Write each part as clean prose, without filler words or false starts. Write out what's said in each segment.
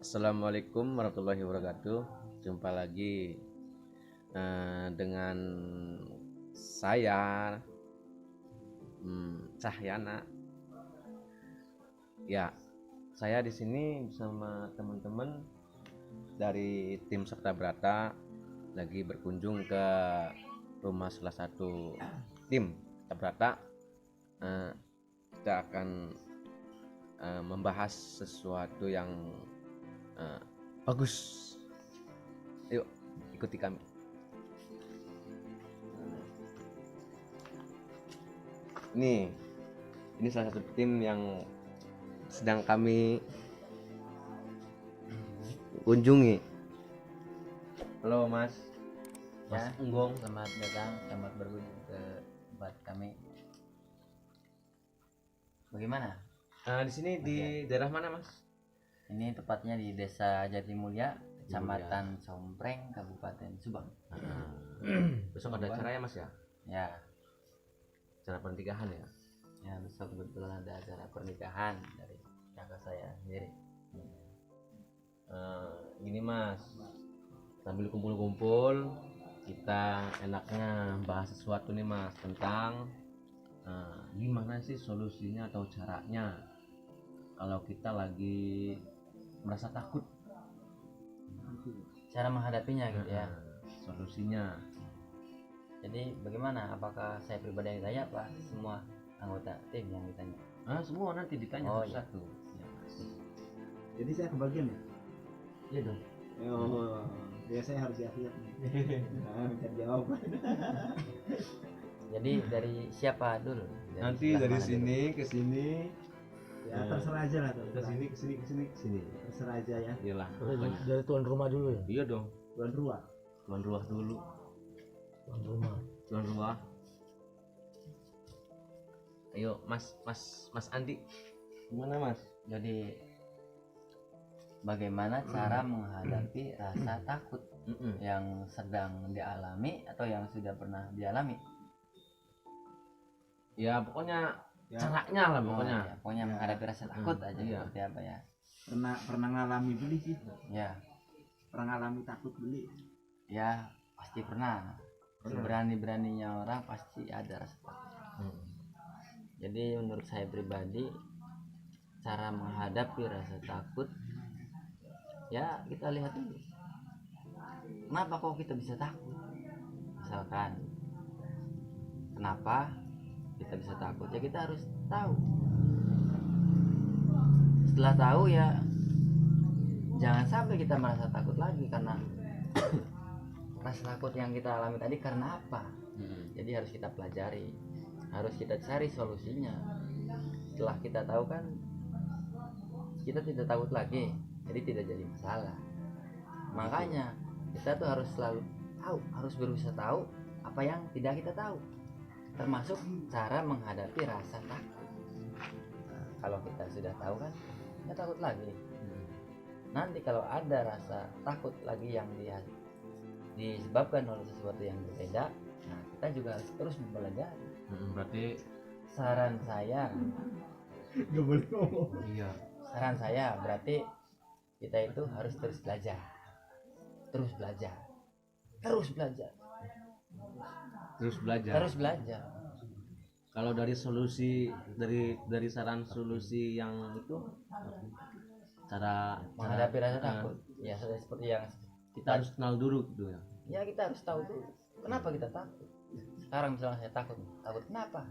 Assalamualaikum warahmatullahi wabarakatuh. Jumpa lagi dengan saya Cahyana. Ya, saya di sini bersama teman-teman dari tim Sakta Brata lagi berkunjung ke rumah salah satu tim Sakta Brata. Kita akan membahas sesuatu yang bagus. Yuk, ikuti kami. Ini salah satu tim yang sedang kami kunjungi. Halo Mas. Ya, Unggong. selamat datang, selamat berkunjung ke tempat kami. Bagaimana? Di sini di daerah mana Mas? Ini tepatnya di Desa Jatimulya, Kecamatan Sompreng, Kabupaten Subang. Besok ada acara ya Mas ya? Ya, Acara pernikahan ya? ya besok kebetulan ada acara pernikahan dari kakak saya sendiri. Gini Mas, sambil kumpul-kumpul kita enaknya bahas sesuatu nih Mas tentang gimana sih solusinya atau caranya kalau kita lagi merasa takut, Cara menghadapinya gitu ya. solusinya. Jadi bagaimana? Apakah saya pribadi yang ditanya apa semua anggota tim yang ditanya? Semua nanti ditanya Oh, iya. satu-satu ya, Mas. Jadi saya kebagian ya? Iya dong. Oh, ya saya harus siap-siap nih. Minta jawaban. Jadi dari siapa dulu? Nanti sebelah dari mana sini ke sini, Ya terserah aja lah tuh. ke sini ke sini ke sini ke sini. Terserah aja ya. Iyalah. Dari tuan rumah dulu ya? Iya dong. Tuan Ruah. Tuan ruah dulu. Tuan rumah. Tuan ruah. Ayo Mas Andi. Gimana Mas? dulu? Jadi bagaimana cara menghadapi rasa takut yang sedang dialami atau yang sudah pernah dialami? Ya pokoknya Ya, caranya lah pokoknya. Oh, ya, pokoknya menghadapi rasa takut aja iya. seperti apa ya? pernah ngalami beli sih. Ya, Pernah ngalami takut beli. ya pasti pernah. Seberani-beraninya orang pasti ada rasa takut. Jadi menurut saya pribadi cara menghadapi rasa takut ya kita lihat dulu. Kenapa kok kita bisa takut? Misalkan kenapa kita bisa takut? Ya kita harus tahu. Setelah tahu ya jangan sampai kita merasa takut lagi karena rasa takut yang kita alami tadi karena apa? Jadi harus kita pelajari, harus kita cari solusinya. Setelah kita tahu kan kita tidak takut lagi, jadi tidak jadi masalah. Makanya kita tuh harus selalu tahu, harus berusaha tahu apa yang tidak kita tahu, termasuk cara menghadapi rasa takut. Nah, kalau kita sudah tahu kan nggak takut lagi. Nanti kalau ada rasa takut lagi yang disebabkan oleh sesuatu yang berbeda, nah kita juga harus terus mempelajari. Berarti Saran saya, Gak boleh ngomong. iya. saran saya berarti kita itu harus terus belajar, terus belajar, terus belajar, Terus belajar. terus belajar. Kalau dari solusi dari saran solusi yang itu cara Menghadapi rasa eh, takut, ya seperti yang kita harus kenal dulu gitu ya. ya kita harus tahu dulu kenapa kita takut. Sekarang misalnya saya takut kenapa?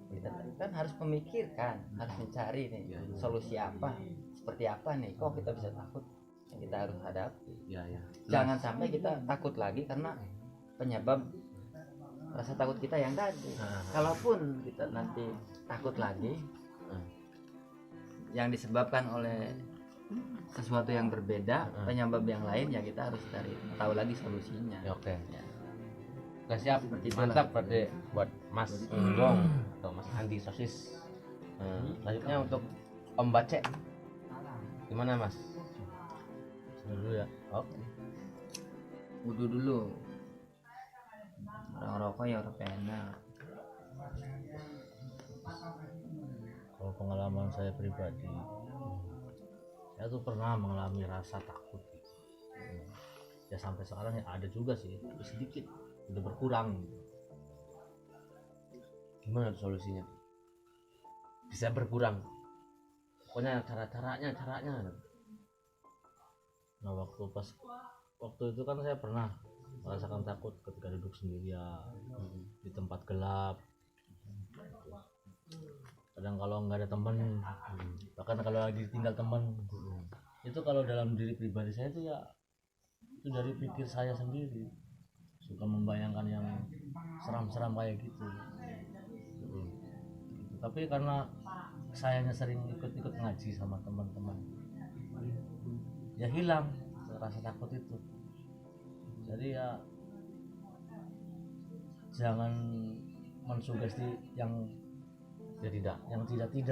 Kita kan harus memikirkan, harus mencari nih solusi apa, seperti apa nih kok kita bisa takut, yang kita harus hadapi. Ya. Jangan sampai kita takut lagi karena penyebab rasa takut kita yang tadi. Kalaupun kita nanti takut lagi yang disebabkan oleh sesuatu yang berbeda, penyebab yang lain, ya kita harus cari tahu lagi solusinya. Ya, oke. Ya. Udah siap, Seperti itulah. mantap berarti buat Mas Unggong atau Mas Andi Sosis. Selanjutnya untuk Om Bace, gimana Mas? Dulu ya. Oke. Wudhu dulu. Orang rokok ya udah enak. Kalau pengalaman saya pribadi, Saya tuh pernah mengalami rasa takut gitu. Ya sampai sekarang ya ada juga sih, tapi sedikit, udah berkurang gitu. Gimana tuh solusinya bisa berkurang? Pokoknya caranya. Nah waktu itu kan saya pernah merasakan takut ketika duduk sendirian di tempat gelap. Kadang kalau nggak ada temen, bahkan kalau lagi ditinggal temen, itu kalau dalam diri pribadi saya itu ya itu dari pikir saya sendiri, suka membayangkan yang seram-seram kayak gitu. Tapi karena sayanya sering ikut-ikut ngaji sama teman-teman, ya hilang rasa takut itu. Jadi ya jangan mensugesti yang tidak gitu.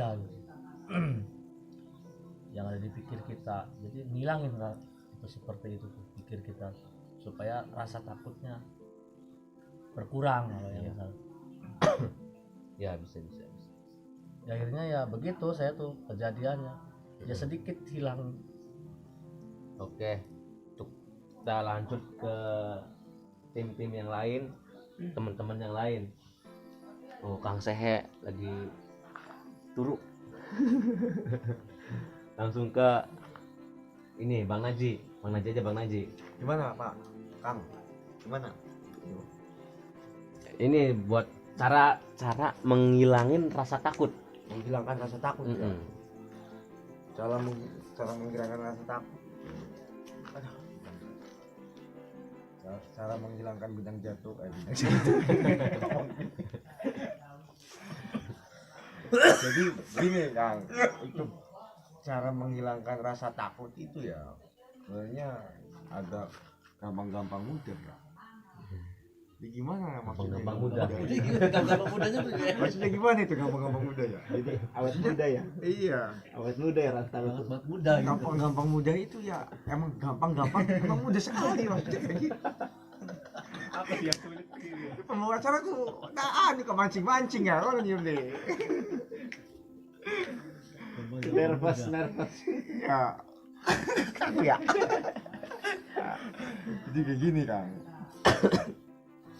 Yang ada di pikir kita, jadi ngilangin itu seperti itu tuh, pikir kita, supaya rasa takutnya berkurang kalau yang salah. Ya bisa. Ya, akhirnya ya begitu saya tuh kejadiannya, ya sedikit hilang. Oke, untuk kita lanjut ke tim-tim yang lain, teman-teman yang lain. Oh, Kang Sehe lagi turu. Langsung ke ini Bang Naji aja Bang Naji. Gimana Pak Kang? Gimana? Ini buat cara menghilangin rasa takut. Menghilangkan rasa takut ya. Cara menghilangkan rasa takut. Aduh. Cara menghilangkan bidang jatuh Jadi gini Kang, itu cara menghilangkan rasa takut itu ya sebenarnya agak gampang-gampang mudah ya. Jadi gimana maksudnya? Gampang mudah. Gampang mudahnya maksudnya gimana itu gampang-gampang mudah ya? Jadi awet muda ya? Iya, awet muda ya rasa takut. Awet muda gitu. Gampang-gampang mudah itu ya emang gampang-gampang emang mudah sekali maksudnya kayak gitu. Apa yang sulit gitu? Pembawa acaraku, nah ini kok mancing-mancing ya orang ini. Nervous. Ya. Kamu ya. Jadi kayak gini Kang.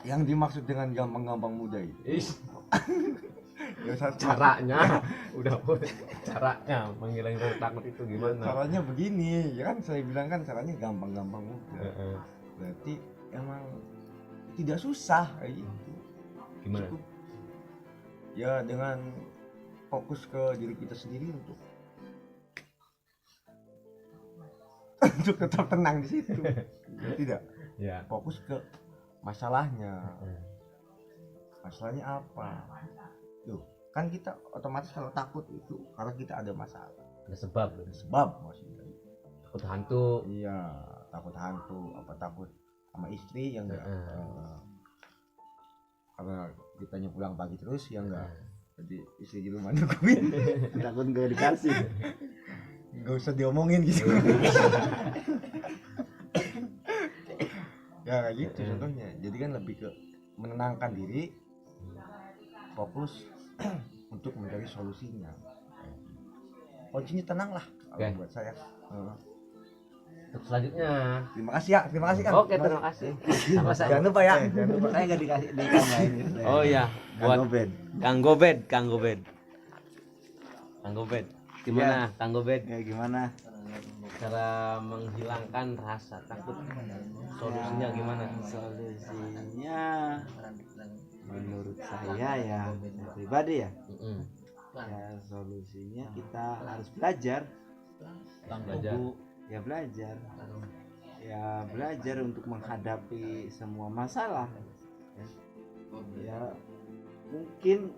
Yang dimaksud dengan gampang-gampang mudah itu. Ya, Caranya caranya menghilangin rasa takut itu gimana? Caranya begini, ya kan saya bilang kan caranya gampang-gampang mudah. Berarti emang tidak susah kayak gitu. Gimana? Cukup, ya dengan fokus ke diri kita sendiri untuk tetap tenang di situ. Ya, tidak. Ya. Fokus ke masalahnya. Masalahnya apa? Tuh, kan kita otomatis kalau takut itu karena kita ada masalah. Ada sebab. Maksudnya. Takut hantu. Iya, takut hantu, apa takut sama istri yang enggak. Karena kitanya pulang pagi terus ya enggak. Jadi istri di rumah nungguin. Takut enggak dikasih. Enggak usah diomongin gitu. Ya kayak gitu contohnya. Jadi kan lebih ke menenangkan diri, fokus untuk mencari solusinya. Kuncinya tenanglah kalau buat saya. Untuk selanjutnya. Terima kasih kan. Oke, terima kasih. Sama saya. Jangan lupa ya. Saya nggak dikasih ditambahin. Oh iya, buat Kang Gobed. Gimana Kang Gobed? Ya gimana? Cara menghilangkan rasa takut. Solusinya gimana? Solusinya menurut saya ya pribadi ya. Ya solusinya kita harus belajar. Belajar untuk menghadapi semua masalah. Ya mungkin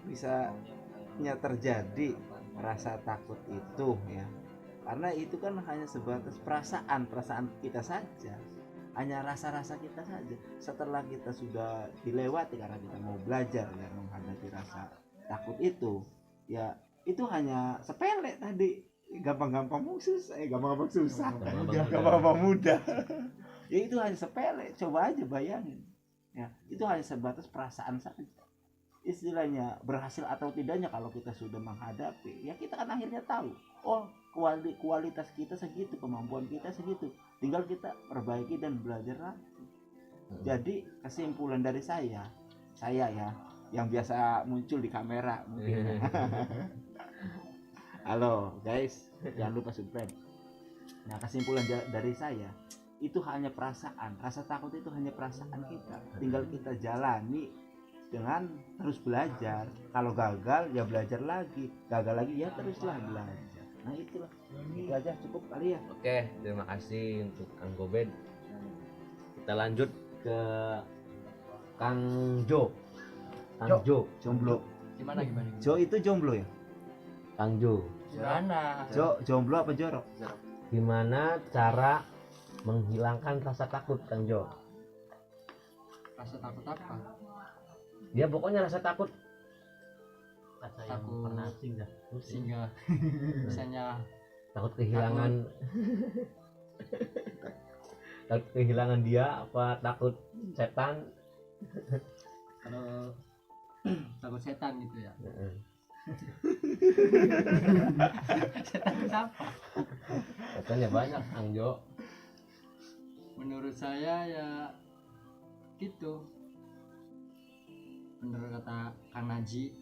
bisanya terjadi rasa takut itu ya. Karena itu kan hanya sebatas perasaan kita saja, hanya rasa-rasa kita saja. Setelah kita sudah dilewati karena kita mau belajar ya menghadapi rasa takut itu, ya itu hanya sepele tadi, gampang-gampang susah, gampang-gampang mudah. Ya itu hanya sepele, coba aja bayangin, ya itu hanya sebatas perasaan saja. istilahnya berhasil atau tidaknya kalau kita sudah menghadapi, ya kita kan akhirnya tahu, oh kualitas kita segitu, kemampuan kita segitu, tinggal kita perbaiki dan belajar lagi. Jadi kesimpulan dari saya ya yang biasa muncul di kamera mungkin. Halo guys, jangan lupa subscribe. Nah, kesimpulan dari saya itu hanya perasaan, rasa takut itu hanya perasaan kita, tinggal kita jalani dengan terus belajar. Kalau gagal ya belajar lagi, gagal lagi ya teruslah belajar. Nah itulah, itu aja cukup kali ya. Oke, terima kasih untuk Kang Gobed. Kita lanjut ke Kang Jo. Kang Jo, Jomblo. Gimana? Jo itu jomblo ya? Kang Jo. Gimana? Jo jomblo apa jorok? Gimana cara menghilangkan rasa takut, Kang Jo? Rasa takut apa? Ya pokoknya rasa takut. Kata yang Takut. pernah asing dah. Sehingga misalnya Takut kehilangan takut kehilangan dia apa takut setan? kalau takut setan gitu ya. Setan siapa? Setannya banyak, Kang Jo. Menurut saya ya gitu. Menurut kata Kang Naji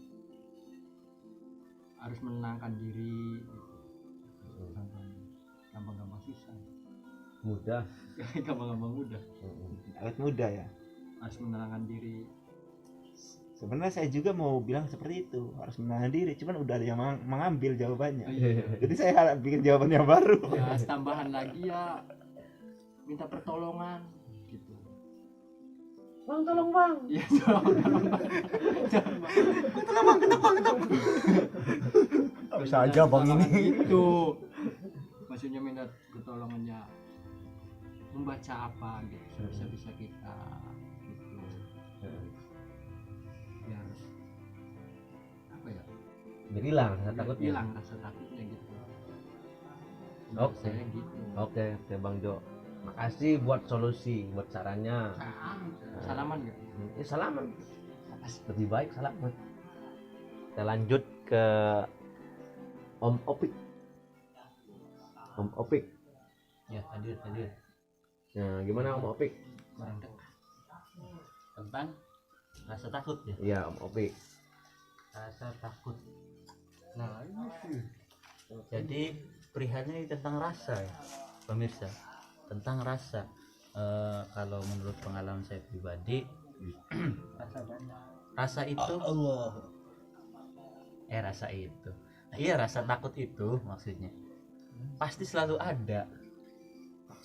harus menenangkan diri gitu. Gampang-gampang susah. Mudah. Gampang-gampang mudah. Awet muda ya. Harus menenangkan diri. Sebenarnya saya juga mau bilang seperti itu, harus menahan diri, cuman udah ada yang mengambil jawabannya. Iya. Jadi saya harap bikin jawaban yang baru. Ya, tambahan lagi ya minta pertolongan gitu. Bang, tolong bang. Iya, tolong Bang. Bisa aja bang ini. Itu maksudnya minta pertolongannya membaca apa gitu bisa kita gitu biar apa ya, Biar hilang rasa biar takutnya. hilang rasa takutnya gitu. Menurut Oke. saya gitu. Oke, Bang Jo. Makasih buat solusi, buat sarannya. Salaman gitu. Salaman. Lebih baik salaman. Kita lanjut ke Om Opik. Om Opik. Ya, hadir. Nah, gimana Om Opik? Tentang rasa takut ya. Iya, Om Opik. Rasa takut. Nah, ini sih. Jadi perihalnya ini tentang rasa ya, pemirsa. Tentang rasa. Kalau menurut pengalaman saya pribadi, rasa itu rasa itu. Nah, iya, rasa takut itu maksudnya pasti selalu ada.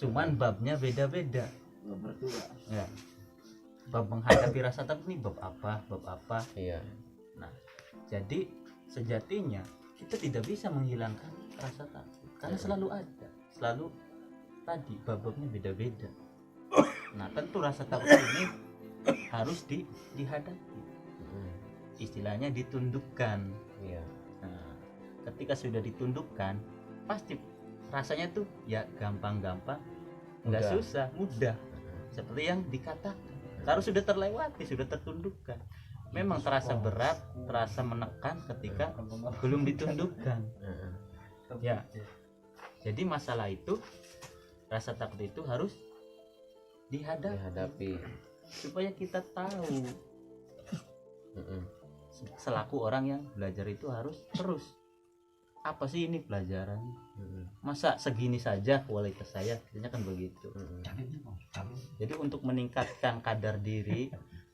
Cuman babnya beda-beda. Ya. Bab menghadapi rasa takut ini bab apa? Iya. Nah, jadi sejatinya kita tidak bisa menghilangkan rasa takut karena selalu ada, selalu tadi babnya beda-beda. Nah, tentu rasa takut ini harus dihadapi. Istilahnya ditundukkan. Iya. Nah, ketika sudah ditundukkan, pasti rasanya tuh ya gampang-gampang, nggak Mudah. susah, mudah. Seperti yang dikatakan, kalau sudah terlewati, sudah tertundukkan. Memang terasa berat, terasa menekan ketika belum ditundukkan. Ya, jadi masalah itu, rasa takut itu harus dihadapi supaya kita tahu. Selaku orang yang belajar itu harus terus, apa sih ini pelajaran? Masa segini saja kualitas saya, artinya kan begitu. Jadi untuk meningkatkan kadar diri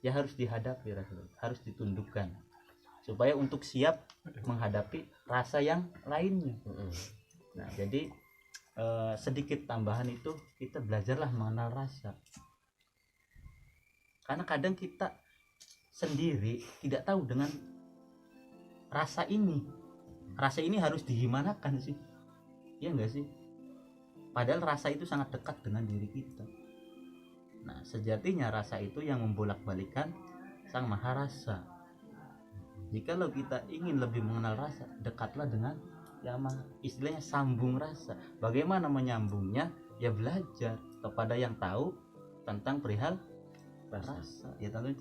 ya harus dihadapi, harus ditundukkan supaya untuk siap menghadapi rasa yang lainnya. Nah, jadi sedikit tambahan itu, kita belajarlah mengenal rasa, karena kadang kita sendiri tidak tahu dengan rasa ini harus digimanakan sih, ya enggak sih? Padahal rasa itu sangat dekat dengan diri kita. Nah, sejatinya rasa itu yang membolak-balikan Sang Maha Rasa. Jikalau kita ingin lebih mengenal rasa, dekatlah dengan Yang Maha, istilahnya sambung rasa. Bagaimana menyambungnya? Ya belajar kepada yang tahu tentang perihal rasa. Ya tentunya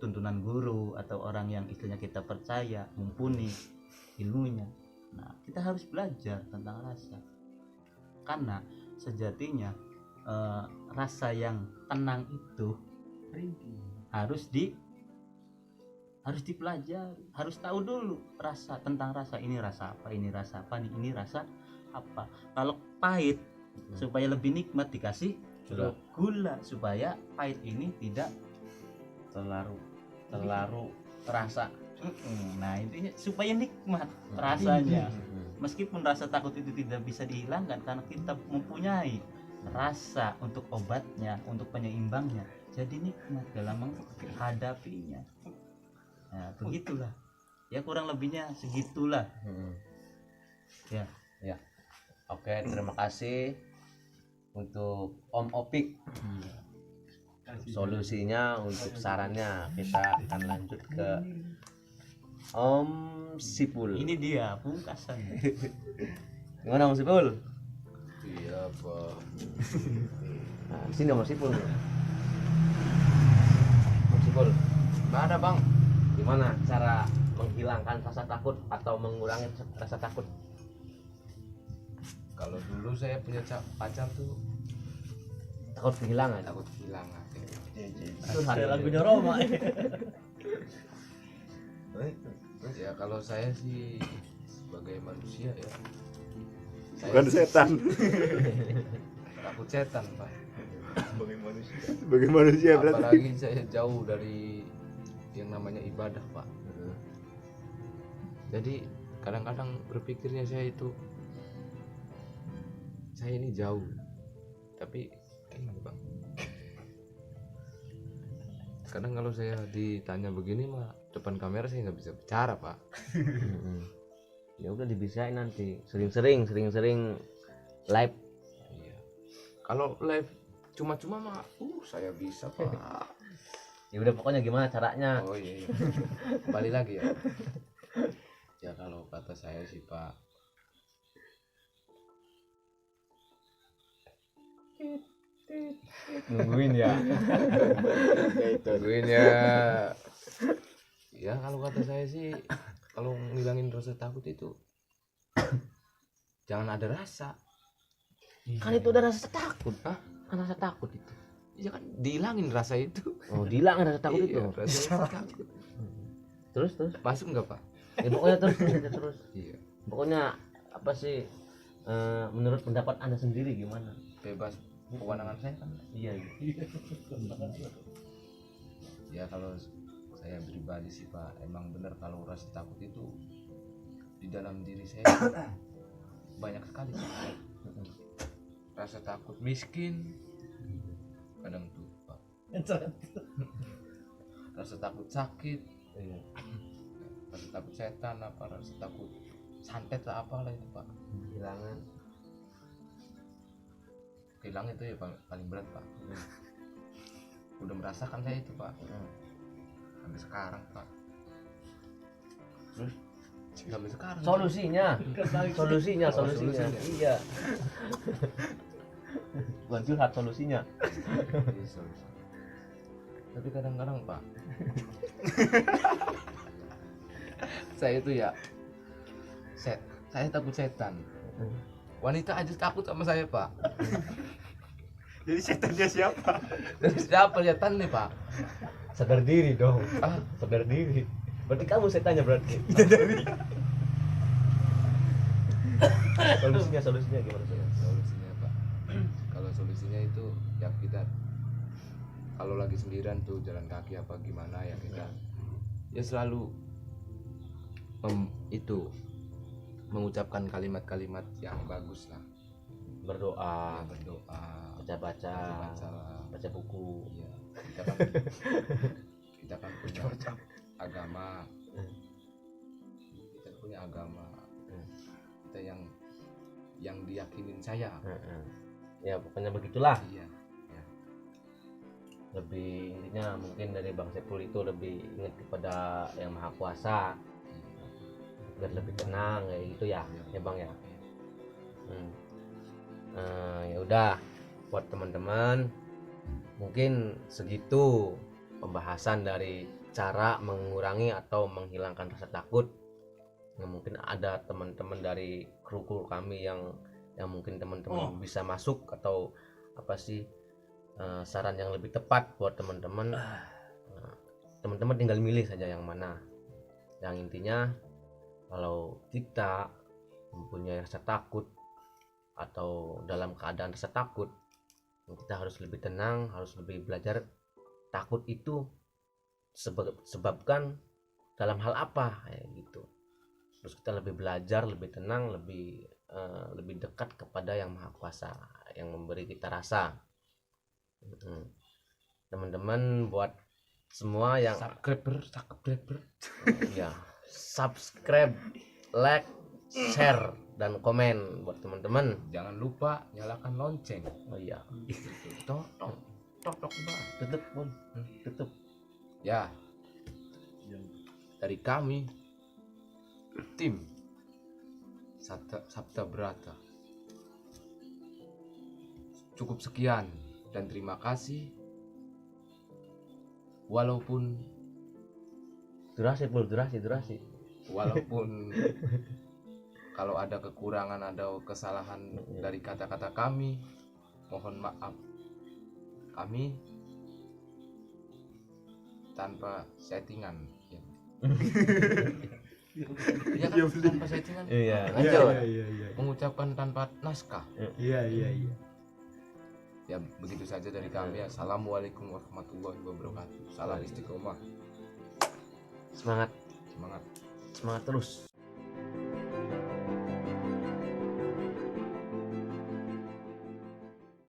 tuntunan guru atau orang yang istilahnya kita percaya mumpuni ilmunya. Nah, kita harus belajar tentang rasa, karena sejatinya rasa yang tenang itu harus dipelajari, harus tahu dulu rasa, tentang rasa, ini rasa apa, ini rasa apa, ini rasa apa. Kalau pahit, supaya lebih nikmat dikasih gula supaya pahit ini tidak terlalu terasa. Nah intinya supaya nikmat rasanya. Meskipun rasa takut itu tidak bisa dihilangkan karena kita mempunyai rasa untuk obatnya, untuk penyeimbangnya, jadi nikmat dalam menghadapinya. Nah begitulah ya, kurang lebihnya segitulah. Ya. Oke, terima kasih untuk Om Opik. Solusinya untuk sarannya kita akan lanjut ke Om Sipul. Ini dia pungkasan. Gimana Om Sipul? Iya Pak. Nah, di sini Om Sipul. Om Sipul, Mana Bang? gimana cara menghilangkan rasa takut atau mengurangi rasa takut? Kalau dulu saya punya pacar tuh Takut kehilangan. takut kehilangan. Itu Kayak lagunya Roma. Ya kalau saya sih sebagai manusia ya. Bukan setan. Takut setan Pak. Sebagai manusia berarti. Apalagi saya jauh dari yang namanya ibadah Pak. Jadi kadang-kadang berpikirnya saya ini jauh, tapi ini Bang. Kadang kalau saya ditanya begini mah depan kamera saya nggak bisa bicara Pak. Ya udah dibisain nanti. Sering-sering live. Iya. Kalau live cuma-cuma mah saya bisa Pak. Ya udah pokoknya gimana caranya? Oh iya. Kembali lagi ya. Ya kalau kata saya sih Pak, Nungguin ya. tungguin ya. Ya kalau kata saya sih, kalau ngilangin rasa takut itu jangan ada rasa. Kan itu udah rasa takut. Hah? Kan rasa takut itu. Ya kan dihilangin rasa itu. Oh, dihilangin rasa takut Iya, itu. rasa takut. Terus Masuk nggak Pak? ya pokoknya terus. Iya. Pokoknya apa sih menurut pendapat Anda sendiri gimana? Bebas kewenangan saya kan. Iya. Ya kalau saya pribadi sih Pak, emang benar kalau rasa takut itu di dalam diri saya banyak sekali Pak. Rasa takut miskin kadang tuh Pak, rasa takut sakit, rasa takut setan apa, rasa takut santet lah apalah itu Pak. Hilang itu ya paling berat Pak. Udah merasakan saya itu Pak sampai sekarang Pak. Terus sampai sekarang Solusinya. Solusinya. solusinya. Iya. Bukan curhat solusinya. Iya, solusi. Tapi kadang-kadang Pak saya itu ya saya takut setan. Wanita aja takut sama saya Pak. Jadi setannya siapa? Dari siapa setan nih Pak? Sadar diri dong. Ah, Sadar diri. Berarti kamu setannya berarti. Solusinya gimana sih? solusinya Pak, kalau solusinya itu ya kita kalau lagi sendirian tuh jalan kaki apa gimana ya kita ya selalu itu mengucapkan kalimat-kalimat yang bagus lah. Berdoa, Berdoa, baca-baca, baca baca buku. ya kita kan punya agama, kita punya agama, kita yang diyakinin saya. Ya pokoknya begitulah. Iya. Lebih intinya mungkin dari Bang Sepul itu lebih ingat kepada yang Maha Kuasa, biar lebih tenang kayak gitu ya, ya Bang ya. Ya udah buat teman-teman mungkin segitu pembahasan dari cara mengurangi atau menghilangkan rasa takut. Mungkin ada teman-teman dari kru kami yang mungkin teman-teman bisa masuk, atau apa sih saran yang lebih tepat buat teman-teman. Teman-teman tinggal milih saja yang mana. Yang intinya kalau kita mempunyai rasa takut atau dalam keadaan rasa takut, kita harus lebih tenang, harus lebih belajar takut itu sebabkan dalam hal apa, kayak gitu. Terus kita lebih belajar, lebih tenang, lebih dekat kepada yang maha kuasa yang memberi kita rasa. Teman-teman buat semua yang subscriber ya, subscribe, like, share, dan komen buat teman-teman. jangan lupa nyalakan lonceng. Oh iya, Tok banget. tutup pun, tutup. Ya, dari kami tim Sabta Brata cukup sekian dan terima kasih. Walaupun Durasi walaupun kalau ada kekurangan, ada kesalahan dari kata-kata kami, mohon maaf. Kami tanpa settingan ya. Iya kan, tanpa settingan. Iya, Lanjut. Mengucapkan tanpa naskah. Iya. Ya begitu saja dari kami. Assalamualaikum warahmatullahi wabarakatuh. Salam istiqomah. semangat Semangat. terus.